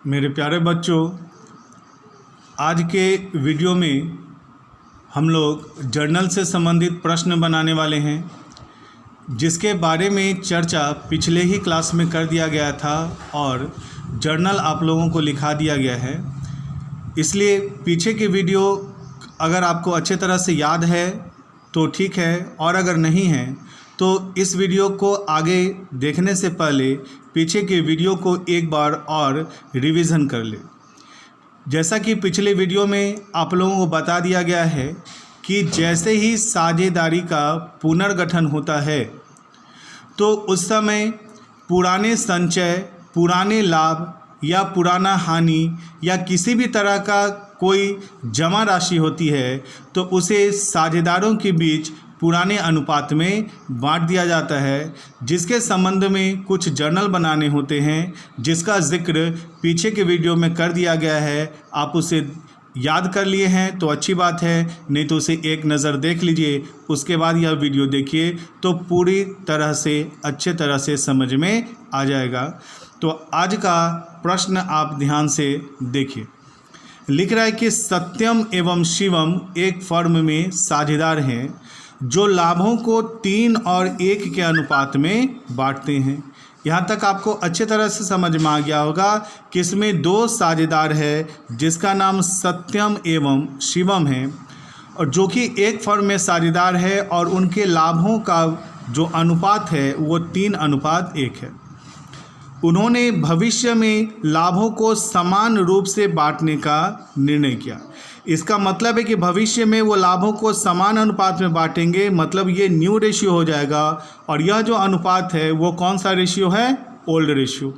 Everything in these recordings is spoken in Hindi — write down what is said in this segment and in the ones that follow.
मेरे प्यारे बच्चों, आज के वीडियो में हम लोग जर्नल से संबंधित प्रश्न बनाने वाले हैं, जिसके बारे में चर्चा पिछले ही क्लास में कर दिया गया था और जर्नल आप लोगों को लिखा दिया गया है। इसलिए पीछे के वीडियो अगर आपको अच्छे तरह से याद है तो ठीक है, और अगर नहीं है तो इस वीडियो को आगे देखने से पहले पीछे के वीडियो को एक बार और रिवीजन कर ले। जैसा कि पिछले वीडियो में आप लोगों को बता दिया गया है कि जैसे ही साझेदारी का पुनर्गठन होता है तो उस समय पुराने संचय, पुराने लाभ या पुराना हानि या किसी भी तरह का कोई जमा राशि होती है तो उसे साझेदारों के बीच पुराने अनुपात में बांट दिया जाता है, जिसके संबंध में कुछ जर्नल बनाने होते हैं, जिसका जिक्र पीछे के वीडियो में कर दिया गया है। आप उसे याद कर लिए हैं तो अच्छी बात है, नहीं तो उसे एक नज़र देख लीजिए, उसके बाद यह वीडियो देखिए तो पूरी तरह से अच्छे तरह से समझ में आ जाएगा। तो आज का प्रश्न आप ध्यान से देखिए। लिख रहा है कि सत्यम एवं शिवम एक फर्म में साझेदार हैं जो लाभों को 3 और 1 के अनुपात में बांटते हैं। यहाँ तक आपको अच्छे तरह से समझ में आ गया होगा कि इसमें 2 साझेदार है, जिसका नाम सत्यम एवं शिवम है, और जो कि एक फर्म में साझेदार है और उनके लाभों का जो अनुपात है वो 3:1 है। उन्होंने भविष्य में लाभों को समान रूप से बांटने का निर्णय किया। इसका मतलब है कि भविष्य में वो लाभों को समान अनुपात में बांटेंगे, मतलब ये न्यू रेशियो हो जाएगा। और यह जो अनुपात है वो कौन सा रेशियो है? Old ratio.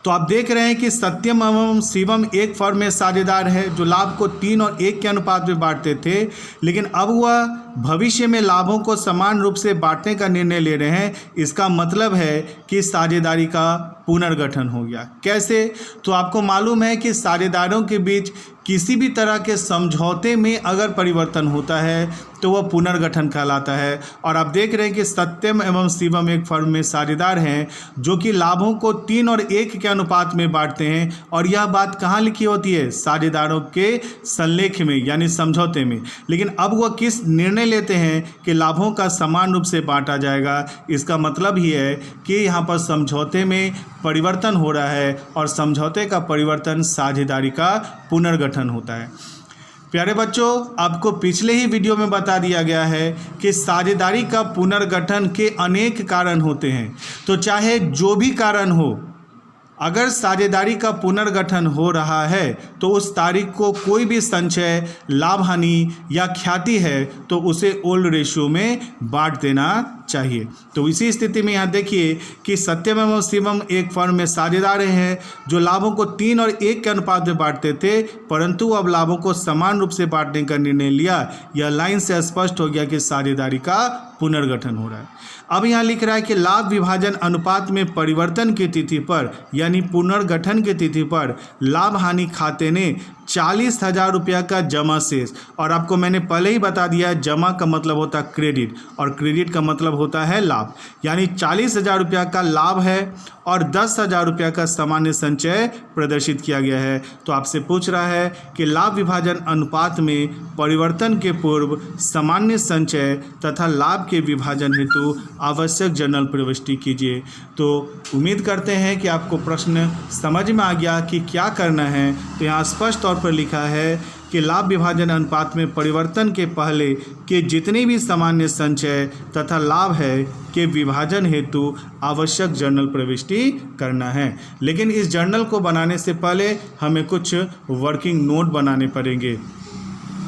तो आप देख रहे हैं कि सत्यम एवं शिवम एक फर्म में साझेदार है जो लाभ को 3 और 1 के अनुपात में बांटते थे, लेकिन अब वह भविष्य में लाभों को समान रूप से बांटने का निर्णय ले रहे हैं। इसका मतलब है कि साझेदारी का पुनर्गठन हो गया। कैसे? तो आपको मालूम है कि साझेदारों के बीच किसी भी तरह के समझौते में अगर परिवर्तन होता है तो वह पुनर्गठन कहलाता है। और आप देख रहे हैं कि सत्यम एवं शिवम एक फर्म में साझेदार हैं जो कि लाभों को 3 और 1 के अनुपात में बांटते हैं। और यह बात कहाँ लिखी होती है? साझेदारों के संलेख में, यानी समझौते में। लेकिन अब वह किस निर्णय लेते हैं कि लाभों का समान रूप से बांटा जाएगा। इसका मतलब ही है कि यहाँ पर समझौते में परिवर्तन हो रहा है और समझौते का परिवर्तन साझेदारी का पुनर्गठन होता है। प्यारे बच्चों, आपको पिछले ही वीडियो में बता दिया गया है कि साझेदारी का पुनर्गठन के अनेक कारण होते हैं। तो चाहे जो भी कारण हो, अगर साझेदारी का पुनर्गठन हो रहा है तो उस तारीख को कोई भी संचय, लाभ हानि या ख्याति है तो उसे ओल्ड रेशियो में बांट देना चाहिए। तो इसी स्थिति में यहाँ देखिए कि सत्यम एवं शिवम एक फर्म में साझेदार हैं जो लाभों को 3 और 1 के अनुपात में बांटते थे, परंतु अब लाभों को समान रूप से बांटने का निर्णय लिया। यह लाइन से स्पष्ट हो गया कि साझेदारी का पुनर्गठन हो रहा है। अब यहाँ लिख रहा है कि लाभ विभाजन अनुपात में परिवर्तन की तिथि पर, यानी पुनर्गठन की तिथि पर, लाभ हानि खाते ने 40,000 रुपया का जमा शेष, और आपको मैंने पहले ही बता दिया है जमा का मतलब होता है क्रेडिट और क्रेडिट का मतलब होता है लाभ, यानी 40,000 रुपया का लाभ है और 10,000 रुपया का सामान्य संचय प्रदर्शित किया गया है। तो आपसे पूछ रहा है कि लाभ विभाजन अनुपात में परिवर्तन के पूर्व सामान्य संचय तथा लाभ के विभाजन हेतु आवश्यक जर्नल प्रविष्टि कीजिए। तो उम्मीद करते हैं कि आपको प्रश्न समझ में आ गया कि क्या करना है। तो यहाँ स्पष्ट तौर पर लिखा है कि लाभ विभाजन अनुपात में परिवर्तन के पहले के जितने भी सामान्य संचय तथा लाभ है के विभाजन हेतु आवश्यक जर्नल प्रविष्टि करना है। लेकिन इस जर्नल को बनाने से पहले हमें कुछ वर्किंग नोट बनाने पड़ेंगे।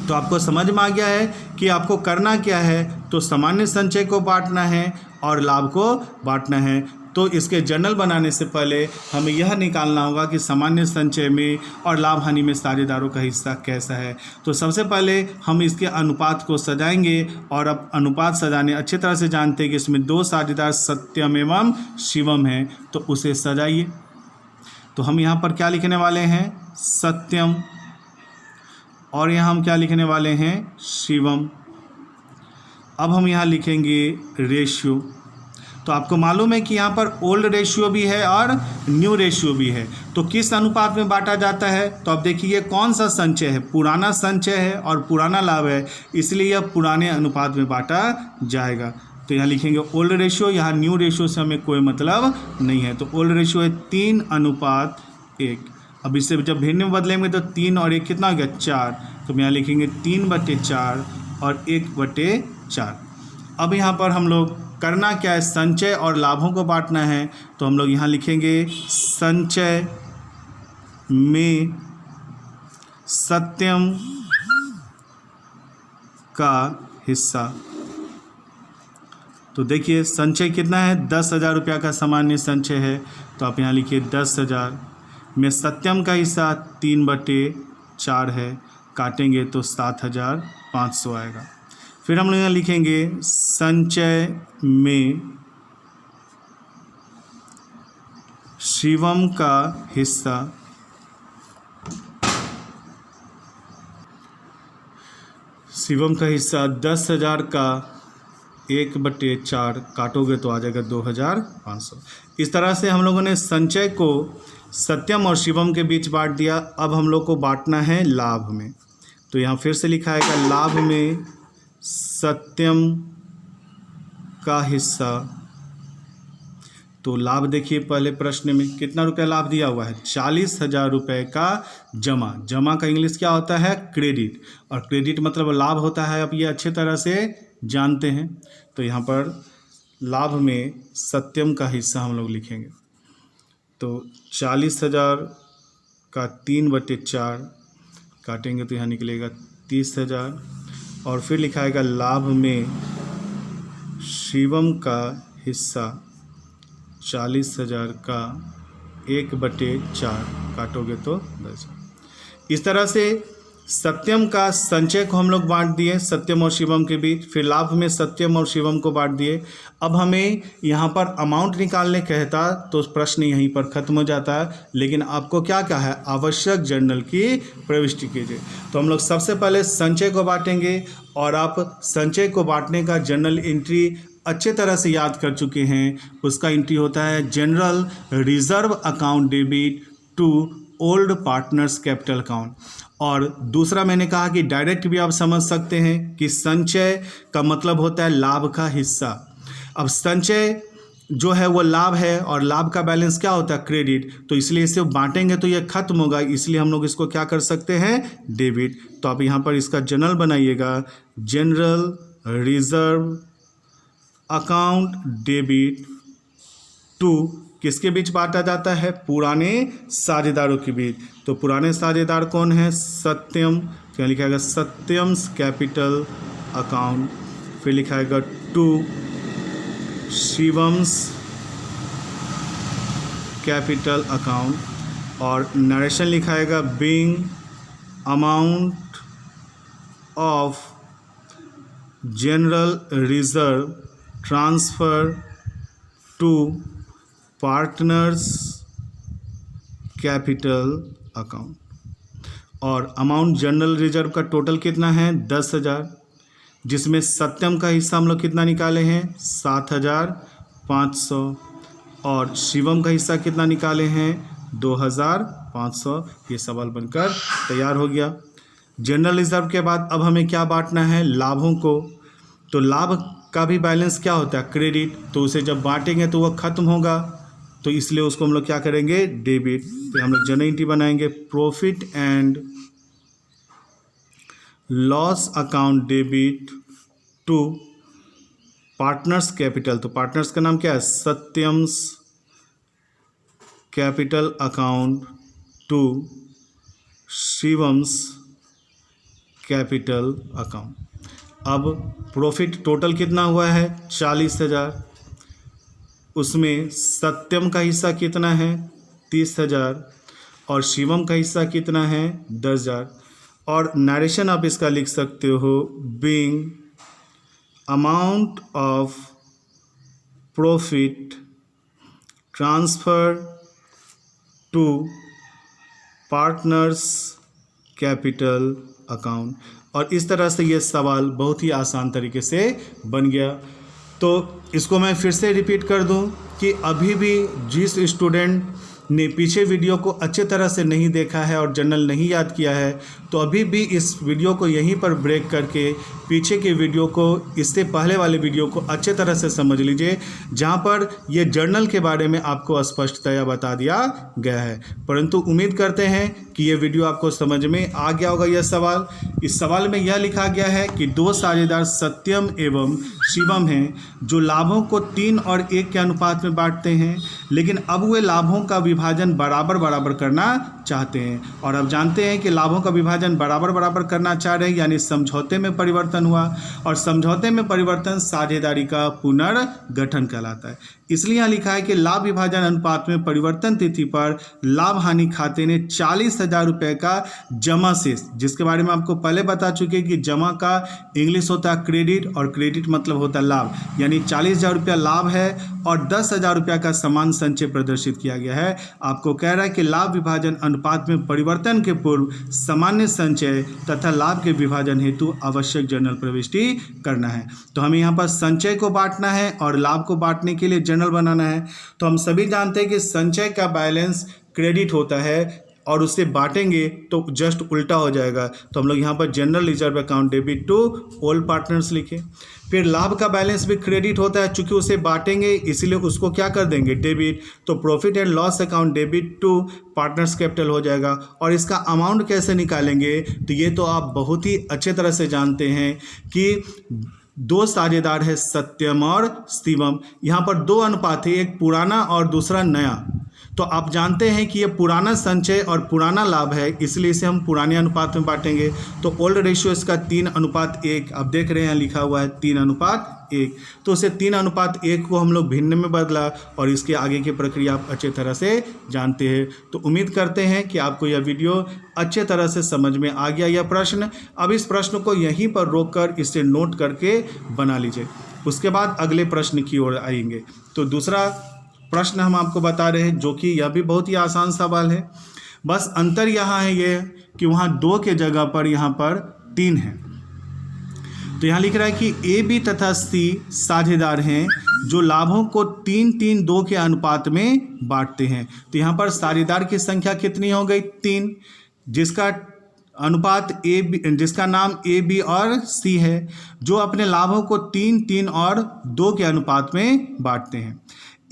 तो आपको समझ में आ गया है कि आपको करना क्या है। तो सामान्य संचय को बांटना है और लाभ को बांटना है। तो इसके जर्नल बनाने से पहले हमें यह निकालना होगा कि सामान्य संचय में और लाभ हानि में साझेदारों का हिस्सा कैसा है। तो सबसे पहले हम इसके अनुपात को सजाएंगे, और अब अनुपात सजाने अच्छी तरह से जानते हैं कि इसमें 2 साझेदार सत्यम एवं शिवम हैं, तो उसे सजाइए। तो हम यहाँ पर क्या लिखने वाले हैं? सत्यम, और यहाँ हम क्या लिखने वाले हैं? शिवम। अब हम यहाँ लिखेंगे रेशियो। तो आपको मालूम है कि यहाँ पर ओल्ड रेशियो भी है और न्यू रेशियो भी है। तो किस अनुपात में बांटा जाता है, तो आप देखिए कौन सा संचय है, पुराना संचय है और पुराना लाभ है, इसलिए यह पुराने अनुपात में बांटा जाएगा। तो यहाँ लिखेंगे ओल्ड रेशियो, यहाँ न्यू रेशियो से हमें कोई मतलब नहीं है। तो ओल्ड रेशियो है 3:1। अब इससे जब भिन्न में बदलेंगे तो 3 और 1 कितना हो गया, 4। तो यहाँ लिखेंगे 3/4 और 1/4। अब यहाँ पर हम लोग करना क्या है, संचय और लाभों को बांटना है। तो हम लोग यहाँ लिखेंगे संचय में सत्यम का हिस्सा। तो देखिए संचय कितना है, 10,000 रुपया का सामान्य संचय है। तो आप यहाँ लिखिए 10,000 में सत्यम का हिस्सा 3/4 है, काटेंगे तो 7,500 आएगा। फिर हम लोग यहाँ लिखेंगे संचय में शिवम का हिस्सा। शिवम का हिस्सा 10,000 का 1/4 काटोगे तो आ जाएगा 2,500। इस तरह से हम लोगों ने संचय को सत्यम और शिवम के बीच बांट दिया। अब हम लोग को बांटना है लाभ में। तो यहाँ फिर से लिखा है लाभ में सत्यम का हिस्सा। तो लाभ देखिए पहले प्रश्न में कितना रुपया लाभ दिया हुआ है, 40,000 रुपये का जमा। जमा का इंग्लिश क्या होता है, क्रेडिट, और क्रेडिट मतलब लाभ होता है। अब ये अच्छे तरह से जानते हैं। तो यहाँ पर लाभ में सत्यम का हिस्सा हम लोग लिखेंगे। तो 40,000 का 3/4 काटेंगे तो यहाँ निकलेगा 30,000। और फिर लिखाएगा लाभ में शिवम का हिस्सा 40,000 का 1/4 काटोगे तो 10। इस तरह से सत्यम का संचय को हम लोग बांट दिए सत्यम और शिवम के बीच। फिर लाभ में सत्यम और शिवम को बांट दिए। अब हमें यहाँ पर अमाउंट निकालने कहता तो प्रश्न यहीं पर ख़त्म हो जाता है। लेकिन आपको क्या कहा है, आवश्यक जर्नल की प्रविष्टि कीजिए। तो हम लोग सबसे पहले संचय को बांटेंगे और आप संचय को बांटने का जर्नल एंट्री अच्छे तरह से याद कर चुके हैं। उसका एंट्री होता है general reserve account debit to old partners capital account. और दूसरा मैंने कहा कि डायरेक्ट भी आप समझ सकते हैं कि संचय का मतलब होता है लाभ का हिस्सा। अब संचय जो है वो लाभ है और लाभ का बैलेंस क्या होता है, क्रेडिट। तो इसलिए इसे बांटेंगे तो ये खत्म होगा, इसलिए हम लोग इसको क्या कर सकते हैं, डेबिट। तो आप यहाँ पर इसका जनरल बनाइएगा, general reserve account debit to किसके बीच बांटा जाता है, पुराने साझेदारों के बीच। तो पुराने साझेदार कौन है, सत्यम। क्या लिखाएगा, सत्यम्स कैपिटल अकाउंट। फिर लिखाएगा टू शिवम्स कैपिटल अकाउंट। और नरेशन लिखाएगा being amount of general reserve transfer to partners capital account. और अमाउंट जनरल रिजर्व का टोटल कितना है, 10,000, जिसमें सत्यम का हिस्सा हम लोग कितना निकाले हैं, 7,500। और शिवम का हिस्सा कितना निकाले हैं, 2,500। ये सवाल बनकर तैयार हो गया। जनरल रिजर्व के बाद अब हमें क्या बांटना है, लाभों को। तो लाभ का भी बैलेंस क्या होता है, क्रेडिट। तो उसे जब बांटेंगे तो वह खत्म होगा, तो इसलिए उसको हम लोग क्या करेंगे, डेबिट। तो हम लोग जनरल एंट्री बनाएंगे, profit and loss account debit to partners capital. तो पार्टनर्स का नाम क्या है, Satyam's capital account to Shivam's capital account. अब प्रॉफिट टोटल कितना हुआ है, 40,000। उसमें सत्यम का हिस्सा कितना है, 30,000। और शिवम का हिस्सा कितना है, 10,000। और नरेशन आप इसका लिख सकते हो, being amount of profit transfer to partners capital account. और इस तरह से ये सवाल बहुत ही आसान तरीके से बन गया। तो इसको मैं फिर से रिपीट कर दूं कि अभी भी जिस स्टूडेंट ने पीछे वीडियो को अच्छे तरह से नहीं देखा है और जर्नल नहीं याद किया है, तो अभी भी इस वीडियो को यहीं पर ब्रेक करके पीछे के वीडियो को, इससे पहले वाले वीडियो को अच्छे तरह से समझ लीजिए, जहां पर ये जर्नल के बारे में आपको स्पष्टतया बता दिया गया है। परंतु उम्मीद करते हैं कि ये वीडियो आपको समझ में आ गया होगा। यह सवाल, इस सवाल में यह लिखा गया है कि दो साझेदार सत्यम एवं शिवम हैं जो लाभों को 3 और 1 के अनुपात में बांटते हैं, लेकिन अब वे लाभों का विभाजन बराबर बराबर करना चाहते हैं। और अब जानते हैं कि लाभों का विभाजन बराबर बराबर करना चाह रहे हैं, यानी समझौते में परिवर्तन हुआ, और समझौते में परिवर्तन साझेदारी का पुनर्गठन कहलाता है। इसलिए यहाँ लिखा है कि लाभ विभाजन अनुपात में परिवर्तन तिथि पर लाभ हानि खाते ने 40,000 रुपये का जमा शेष, जिसके बारे में आपको पहले बता चुके कि जमा का इंग्लिश होता है क्रेडिट, और क्रेडिट मतलब होता है लाभ, यानी 40,000 रुपया लाभ है और 10,000 रुपया का समान संचय प्रदर्शित किया गया है। आपको कह रहा है कि लाभ विभाजन अनुपात में परिवर्तन के पूर्व सामान्य संचय तथा लाभ के विभाजन हेतु आवश्यक जर्नल प्रविष्टि करना है। तो हमें यहाँ पर संचय को बांटना है और लाभ को बांटने के लिए जर्नल बनाना है। तो हम सभी जानते हैं कि संचय का बैलेंस क्रेडिट होता है और उससे बांटेंगे तो जस्ट उल्टा हो जाएगा। तो हम लोग यहाँ पर general reserve account debit to old partners लिखे। फिर लाभ का बैलेंस भी क्रेडिट होता है, चूंकि उसे बांटेंगे इसीलिए उसको क्या कर देंगे, डेबिट। तो profit and loss account debit to partners capital हो जाएगा। और इसका अमाउंट कैसे निकालेंगे, तो ये तो आप बहुत ही अच्छे तरह से जानते हैं कि दो साझेदार है सत्यम और शिवम, यहाँ पर 2 अनुपात है, एक पुराना और दूसरा नया। तो आप जानते हैं कि ये पुराना संचय और पुराना लाभ है, इसलिए इसे हम पुराने अनुपात में बांटेंगे। तो ओल्ड रेशियो इसका 3:1, आप देख रहे हैं लिखा हुआ है 3:1। तो उसे 3:1 को हम लोग भिन्न में बदला, और इसके आगे की प्रक्रिया आप अच्छे तरह से जानते हैं। तो उम्मीद करते हैं कि आपको यह वीडियो अच्छे तरह से समझ में आ गया। यह प्रश्न, अब इस प्रश्न को यहीं पर रोककर इसे नोट करके बना लीजिए, उसके बाद अगले प्रश्न की ओर आएंगे। तो दूसरा प्रश्न हम आपको बता रहे हैं, जो कि यह भी बहुत ही आसान सवाल है। बस अंतर यहाँ है ये कि वहाँ 2 के जगह पर यहाँ पर 3 है। तो यहाँ लिख रहा है कि ए, बी तथा सी साझेदार हैं जो लाभों को 3-3-2 के अनुपात में बांटते हैं। तो यहाँ पर साझेदार की संख्या कितनी हो गई, 3, जिसका अनुपात ए बी, जिसका नाम ए, बी और सी है, जो अपने लाभों को 3-3 और 2 के अनुपात में बांटते हैं।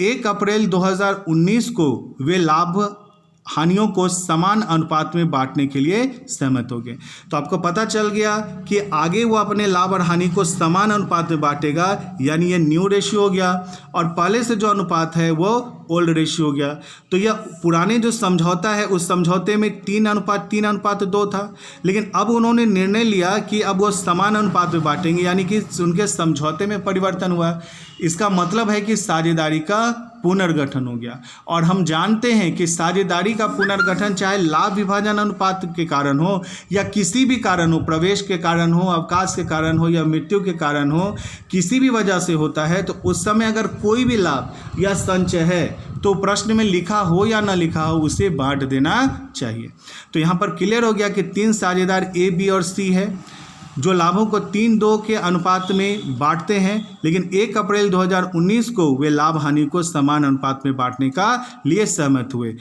1 अप्रैल 2019 को वे लाभ हानियों को समान अनुपात में बांटने के लिए सहमत हो गए। तो आपको पता चल गया कि आगे वो अपने लाभ और हानि को समान अनुपात में बांटेगा, यानी ये न्यू रेशियो हो गया, और पहले से जो अनुपात है वो ओल्ड रेशियो हो गया। तो यह पुराने जो समझौता है उस समझौते में 3:2 था, लेकिन अब उन्होंने निर्णय लिया कि अब वो समान अनुपात में बांटेंगे, यानी कि उनके समझौते में परिवर्तन हुआ। इसका मतलब है कि साझेदारी का पुनर्गठन हो गया। और हम जानते हैं कि साझेदारी का पुनर्गठन चाहे लाभ विभाजन अनुपात के कारण हो या किसी भी कारण हो, प्रवेश के कारण हो, अवकाश के कारण हो या मृत्यु के कारण हो, किसी भी वजह से होता है। तो उस समय अगर कोई भी लाभ या संचय है तो प्रश्न में लिखा हो या ना लिखा हो उसे बांट देना चाहिए। तो यहाँ पर क्लियर हो गया कि 3 साझेदार ए, बी और सी है जो लाभों को 3-2 के अनुपात में बांटते हैं, लेकिन 1 अप्रैल 2019 को वे लाभ हानि को समान अनुपात में बांटने का लिए सहमत हुए।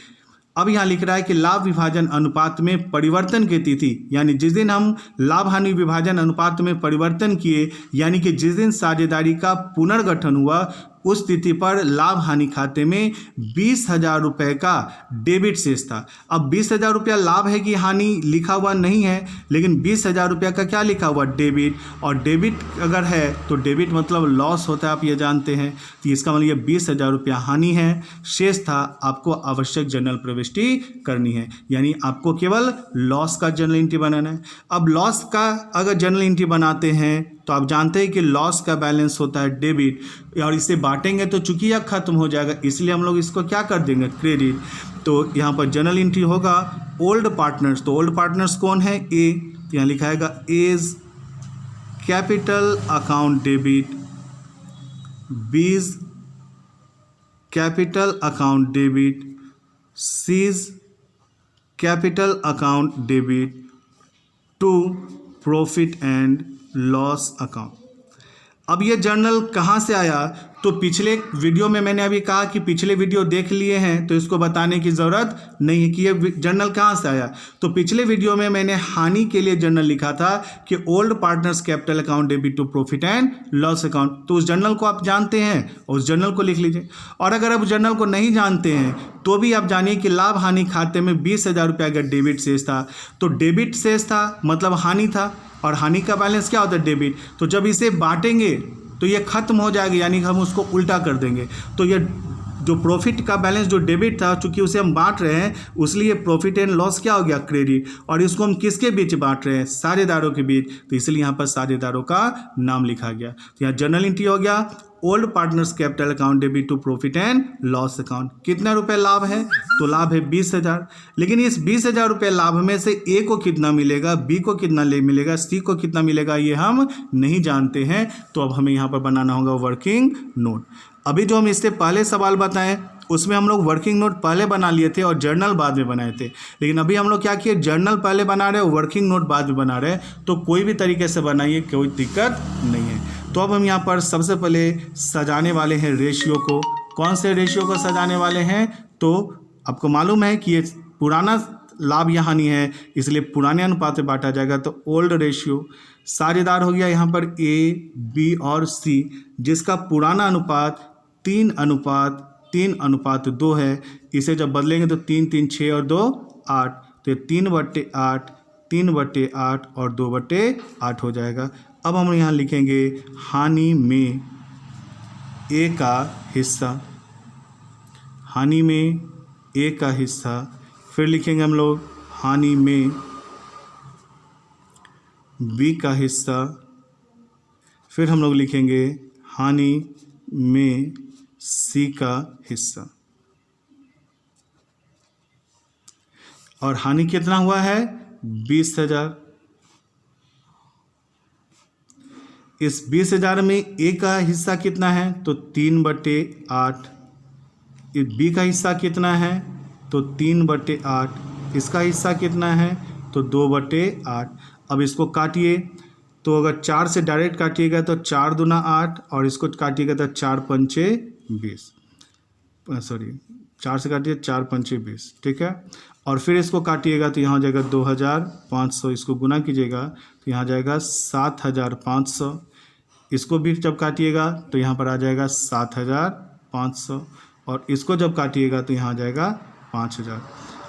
अब यहाँ लिख रहा है कि लाभ विभाजन अनुपात में परिवर्तन की तिथि, यानी जिस दिन हम लाभ हानि विभाजन अनुपात में परिवर्तन किए, यानी कि जिस दिन साझेदारी का पुनर्गठन हुआ, उस तिथि पर लाभ हानि खाते में 20,000 रुपये का डेबिट शेष था। अब 20,000 रुपया लाभ है कि हानि लिखा हुआ नहीं है, लेकिन 20,000 रुपया का क्या लिखा हुआ, डेबिट। और डेबिट अगर है तो डेबिट मतलब लॉस होता है, आप ये जानते हैं। तो इसका मतलब ये 20,000 रुपया हानि है, शेष था। आपको आवश्यक जर्नल प्रविष्टि करनी है, यानी आपको केवल लॉस का जर्नल एंट्री बनाना है। अब लॉस का अगर जर्नल एंट्री बनाते हैं तो आप जानते हैं कि लॉस का बैलेंस होता है डेबिट, और इसे बांटेंगे तो चूंकि यह खत्म हो जाएगा, इसलिए हम लोग इसको क्या कर देंगे, क्रेडिट। तो यहाँ पर जर्नल एंट्री होगा ओल्ड पार्टनर्स। तो ओल्ड पार्टनर्स कौन है, ए, तो यहाँ लिखा है A's capital account debit, B's capital account debit, C's capital account debit to profit and loss account. अब ये जर्नल कहाँ से आया, तो पिछले वीडियो में मैंने अभी कहा कि पिछले वीडियो देख लिए हैं तो इसको बताने की ज़रूरत नहीं है कि ये जर्नल कहाँ से आया। तो पिछले वीडियो में मैंने हानि के लिए जर्नल लिखा था कि old partners capital account debit to profit and loss account, तो उस जर्नल को आप जानते हैं, उस जर्नल को लिख लीजिए। और अगर आप जर्नल को नहीं जानते हैं तो भी आप जानिए कि लाभ हानि खाते में 20,000 रुपये अगर डेबिट शेष था तो डेबिट शेष था मतलब हानि था, और हानि का बैलेंस क्या होता है, डेबिट। तो जब इसे बांटेंगे तो ये खत्म हो जाएगा, यानी कि हम उसको उल्टा कर देंगे। तो ये जो प्रॉफिट का बैलेंस जो डेबिट था, चूंकि उसे हम बांट रहे हैं उसलिए प्रॉफिट एंड लॉस क्या हो गया, क्रेडिट। और इसको हम किसके बीच बांट रहे हैं, साझेदारों के बीच, तो इसलिए यहाँ पर साझेदारों का नाम लिखा गया। तो यहाँ जर्नल एंट्री हो गया old partners capital account debit to profit and loss account. कितना रुपए लाभ है, तो लाभ है 20,000। लेकिन इस 20,000 रुपये लाभ में से ए को कितना मिलेगा, बी को कितना मिलेगा, सी को कितना मिलेगा, ये हम नहीं जानते हैं। तो अब हमें यहाँ पर बनाना होगा वर्किंग नोट। अभी जो हम इससे पहले सवाल बताएं उसमें हम लोग वर्किंग नोट पहले बना लिए थे और जर्नल बाद में बनाए थे। लेकिन अभी हम लोग क्या किए, जर्नल पहले बना रहे हैं, वर्किंग नोट बाद में बना रहे हैं। तो कोई भी तरीके से बनाइए, कोई दिक्कत नहीं है। तो अब हम यहाँ पर सबसे पहले सजाने वाले हैं रेशियो को। कौन से रेशियो को सजाने वाले हैं, तो आपको मालूम है कि ये पुराना लाभ या हानि है इसलिए पुराने अनुपात में बांटा जाएगा। तो ओल्ड रेशियो, साझेदार हो गया यहाँ पर ए, बी और सी, जिसका पुराना अनुपात 3:2 है। इसे जब बदलेंगे तो 3 3 6 और 2 8, तो 3/8, 3/8 और 2/8 हो जाएगा। अब हम यहाँ लिखेंगे हानि में ए का हिस्सा, हानि में ए का हिस्सा। फिर लिखेंगे हम लोग हानि में बी का हिस्सा। फिर हम लोग लिखेंगे हानि में सी का हिस्सा। और हानि कितना हुआ है, 20,000। इस 20,000 में ए का हिस्सा कितना है, तो 3/8। बी का हिस्सा कितना है, तो 3/8। इसका हिस्सा कितना है, तो 2/8। अब इसको काटिए, तो अगर 4 से डायरेक्ट काटिएगा तो 4 दूना 8, और इसको काटिएगा तो 4 पंचे 20, सॉरी 4 से काटिए 4 पंचे 20, ठीक है। और फिर इसको काटिएगा तो यहाँ हो जाएगा 2,500, इसको गुना कीजिएगा तो यहाँ जाएगा 7,500। इसको भी जब काटिएगा तो यहाँ पर आ जाएगा 7,500, और इसको जब काटिएगा तो यहाँ आ जाएगा 5,000।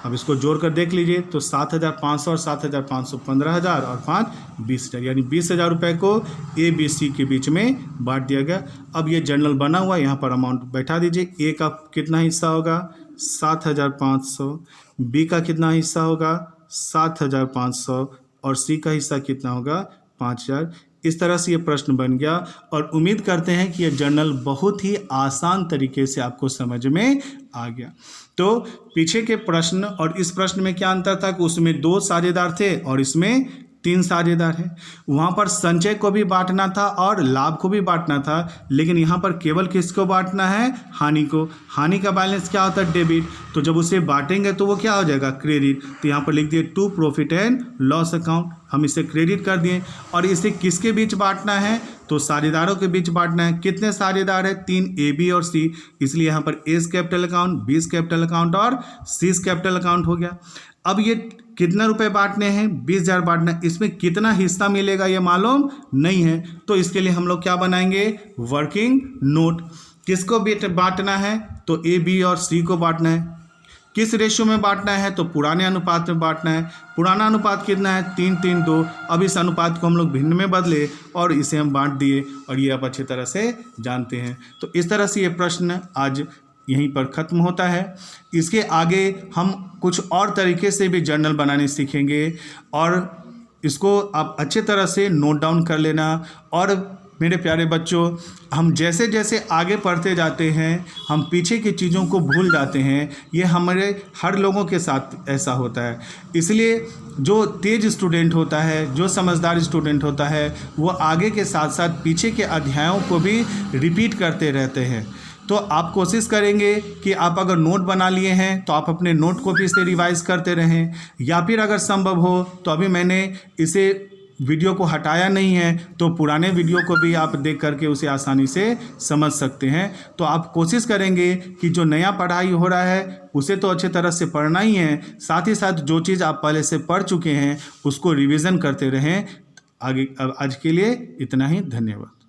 अब इसको जोड़ कर देख लीजिए तो 7,500 और 7,500 15,000 और 5 20,000, यानी 20,000 रुपये को ए बी सी के बीच में बांट दिया गया। अब ये जर्नल बना हुआ, यहाँ पर अमाउंट बैठा दीजिए। ए का कितना हिस्सा होगा, 7,500। बी का कितना हिस्सा होगा, 7,500, और सी का हिस्सा कितना होगा, 5,000। इस तरह से ये प्रश्न बन गया, और उम्मीद करते हैं कि ये जर्नल बहुत ही आसान तरीके से आपको समझ में आ गया। तो पीछे के प्रश्न और इस प्रश्न में क्या अंतर था कि उसमें 2 साझेदार थे और इसमें 3 साझेदार हैं। वहाँ पर संचय को भी बांटना था और लाभ को भी बांटना था, लेकिन यहाँ पर केवल किसको बांटना है, हानि को। हानि का बैलेंस क्या होता है, डेबिट। तो जब उसे बांटेंगे तो वो क्या हो जाएगा, क्रेडिट। तो यहाँ पर लिख दिए to profit and loss account, हम इसे क्रेडिट कर दिए। और इसे किसके बीच बांटना है, तो साझेदारों के बीच बांटना है। कितने साझेदार है, 3, ए बी और सी, इसलिए यहाँ पर एस कैपिटल अकाउंट, बीस कैपिटल अकाउंट और सीस कैपिटल अकाउंट हो गया। अब ये कितना रुपए बांटने हैं, 20,000 बांटना है। इसमें कितना हिस्सा मिलेगा ये मालूम नहीं है, तो इसके लिए हम लोग क्या बनाएंगे, वर्किंग नोट। किसको बांटना है, तो ए बी और सी को बांटना है। किस रेशियो में बांटना है, तो पुराने अनुपात में बांटना है। पुराना अनुपात कितना है, 3:3:2। अब इस अनुपात को हम लोग भिन्न में बदले और इसे हम बांट दिए, और ये आप अच्छी तरह से जानते हैं। तो इस तरह से ये प्रश्न आज यहीं पर ख़त्म होता है। इसके आगे हम कुछ और तरीके से भी जर्नल बनाने सीखेंगे, और इसको आप अच्छे तरह से नोट डाउन कर लेना। और मेरे प्यारे बच्चों, हम जैसे जैसे आगे पढ़ते जाते हैं हम पीछे की चीज़ों को भूल जाते हैं। ये हमारे हर लोगों के साथ ऐसा होता है। इसलिए जो तेज स्टूडेंट होता है, जो समझदार स्टूडेंट होता है, वो आगे के साथ साथ पीछे के अध्यायों को भी रिपीट करते रहते हैं। तो आप कोशिश करेंगे कि आप अगर नोट बना लिए हैं तो आप अपने नोट को भी इसे रिवाइज़ करते रहें, या फिर अगर संभव हो तो अभी मैंने इसे वीडियो को हटाया नहीं है तो पुराने वीडियो को भी आप देख करके उसे आसानी से समझ सकते हैं। तो आप कोशिश करेंगे कि जो नया पढ़ाई हो रहा है उसे तो अच्छे तरह से पढ़ना ही है, साथ ही साथ जो चीज़ आप पहले से पढ़ चुके हैं उसको रिवीजन करते रहें। आगे आज के लिए इतना ही, धन्यवाद।